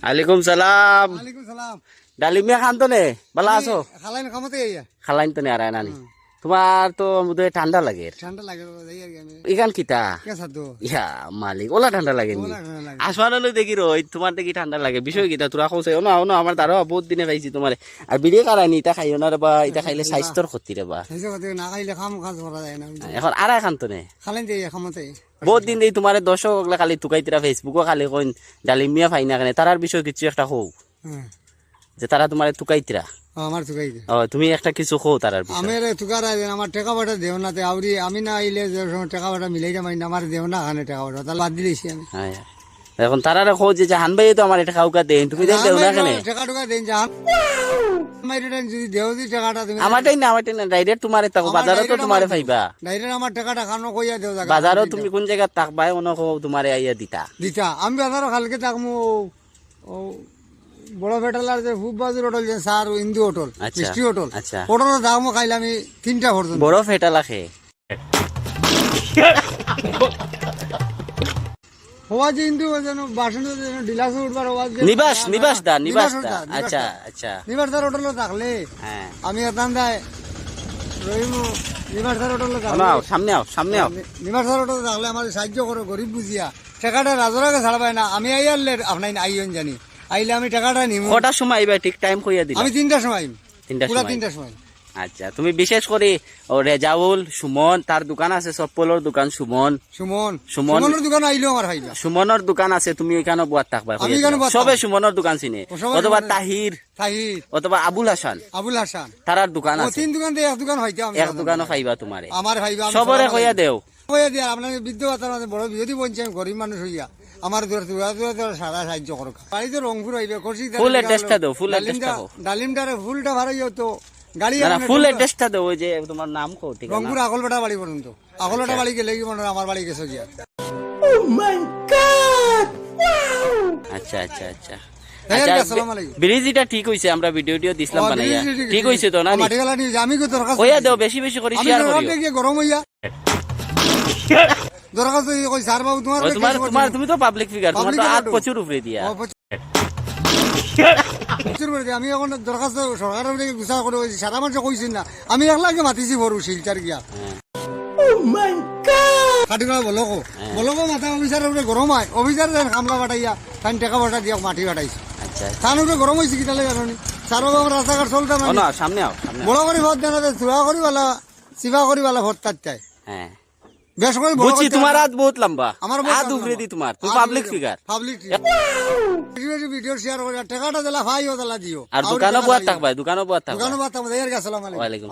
আলাইকুম সালাম। ওয়ালাইকুম সালাম। ডালিমিয়া খান তো নে ভালো আছো? খালাইন খামতে আইয়া খালাইন তো নে আর নানি তোমার তো বোধহয় ঠান্ডা লাগে। ঠান্ডা লাগে যাই আর আমি ইখান কিতা কে সাদো ইয়া মালিক ওলা ঠান্ডা লাগে নি ওলা ঠান্ডা লাগে। আসমানো দেখি রই তোমার দেখি ঠান্ডা লাগে বিষয় কিতা তোরা কইছে ও না আমার তারও বহুত দিনে খাইছি তোমারে আর বিড়ি কারানি ইটা খাইও না রে বা ইটা খাইলে স্বাস্থ্যর ক্ষতি রে বা সেই কথা না খাইলে খাম কাজ করা যায় না। এখন আর খান তো নে খালাইন দিয়ে খামতে বহুত দিন দেই তোমার দর্শক ওগুলা খালি তুকাইতিরা ফেসবুকও খালি কইন ডালিমিয়া ফাই না কেন তারার বিষয় কিছু একটা কও হ্যাঁ যে তারা তোমার তুকাইতিরা আমার তুকাই দে ও তুমি একটা কিছু কও তারার বিষয় আমার তুকার আমার টাকা বাটা দেও না তে আউরি আমি না আইলে যে টাকা বাটা মিলাই যাই না আমার দেও না খানে টাকা বাটা তাহলে বাদ দিলেছি আমি। হ্যাঁ এখন তারারে কও যে হান ভাই তো আমার এটা খাউকা দেন তুমি দেন দেও না কেন টাকা টাকা দেন যা মাইরেন যদি দেও দি টাকাটা তুমি আমারটাই না ডাইরেক্ট তোমারে তাকো বাজারও তো তোমারে পাইবা ডাইরেক্ট আমার টাকাটা খানো কইয়া দেও জায়গা বাজারও তুমি কোন জায়গা তাকবাই মনে কও তোমারে আইয়া দিতা দিতা আমি বাজারও কালকে তাকমু ও বড় বেটালার যে খুব বাজার হোটেল যে স্যার ইন্দু হোটেল আচ্ছা, মিষ্টি হোটেল আচ্ছা। হোটেলের দামও খাইলে আমি 3টা পর্যন্ত বড় ফেটা লাখে হওয়া যে ইন্দু যেন বাসন যেন ডিলাস উঠবার হওয়া যে নিবাস দা আচ্ছা আচ্ছা নিবাস দার হোটেলে থাকলে হ্যাঁ আমি এতান দায় রহিমু নিবাস দার হোটেলে নাও সামনে আও নিবাস দার হোটেলে থাকলে আমার সাহায্য করো গরিব বুঝিয়া টাকাটা রাজরাকে ছাড়বাই না আমি আইয়ারলে আপনার আইন জানি আইলে আমি টাকাটা নিমু কটার সময় আইবা ঠিক টাইম কইয়া দিলা আমি 3টার সময় তিনটার পুরা সময় 3টার সময় আচ্ছা তুমি বিশেষ করে ও রেজাউল সুমন তার দোকান আছে চপ্পলের দোকান সুমন সুমনের দোকান আইলেও আমার ভাইবা সুমনের দোকান আছে তুমি এখানে বুয়াত থাকবা আমি এখানে বুয়াত সবে থাকবো। সুমনের দোকান চিনে সবাই অথবা সুমনের- তাহির তাহির অথবা আবুল হাসান তারার দোকান ও আছে 3 দোকান দিয়ে এক দোকান হইতে আমি এক দোকানও পাইবা তোমারে আমার ভাইবা আমি সবরে সবার কইয়া দেও কইয়া দিয়া আপনার বৃদ্ধ ভাতার মাঝে বড় বিরোধী বলছি আমি গরিব মানুষ হইয়া আমার দূরে সারা সাহায্য করো বাড়িতে রংপুর হইবে করছি ফুল অ্যাড্রেসটা দাও ফুল অ্যাড্রেসটা দাও ডালিমটারে ফুলটা ভাড়াইও তো গাড়ি না আমার ফুল অ্যাড্রেসটা দাও ওই যে তোমার নাম কো ঠিক আছে রংপুর আগলবেটা বাড়ি পর্যন্ত আগলবেটা বাড়ি গেলে কি মনে হয় আমার বাড়ি গেছে গিয়া আচ্ছা আচ্ছা আচ্ছা হ্যাঁ, আচ্ছা আসসালামু আলাইকুম। ব্রিজটা ঠিক হইছে আমরা ভিডিও দিছিলাম বানাইয়া ঠিক হইছে তো না মাটি গেলা নিয়ে আমি কো দরকার কইয়া দাও বেশি বেশি করে আমি শেয়ার দরকার করিও গিয়ে গরম হইয়া দরকার তো কই স্যার বাবু তোমার ও, তোমার তুমি তো পাবলিক ফিগার তোমার তো Public হাত figure প্রচুর উপরে দিয়া প্রচুর করে দিয়ে আমি এখন দরখাস্ত সরকারের থেকে গুছা করে হয়েছি সারা মানুষ কইছি না আমি একলাগে মাতিছি বড় শিলচার গিয়া কাটিগড়া বলকো মাথা অফিসারের উপরে গরম হয় অফিসার যেন খামলা বাটাইয়া তাই টাকা বাটা দিয়া মাটি বাটাইছে আচ্ছা তার উপরে গরম হয়েছে কি তাহলে জানি সারো আমার রাস্তাঘাট চলতাম ও না সামনে আও বড় করে ভোট দেনা চুয়া করিবালা চিবা করিবালা ভোট তাই হ্যাঁ বেশ করে বুঝছি তোমার হাত বহুত লম্বা আমার বহুত হাত লম্বা। উপরে দি তোমার তুমি public figure public video share করে টাকাটা দিলা ভাই ও দিলা দিও আর দোকানও বুয়াত থাকবা দোকানও বুয়াত থাকবা দোকানে বাতাম আসসালামু আলাইকুম ওয়ালাইকুম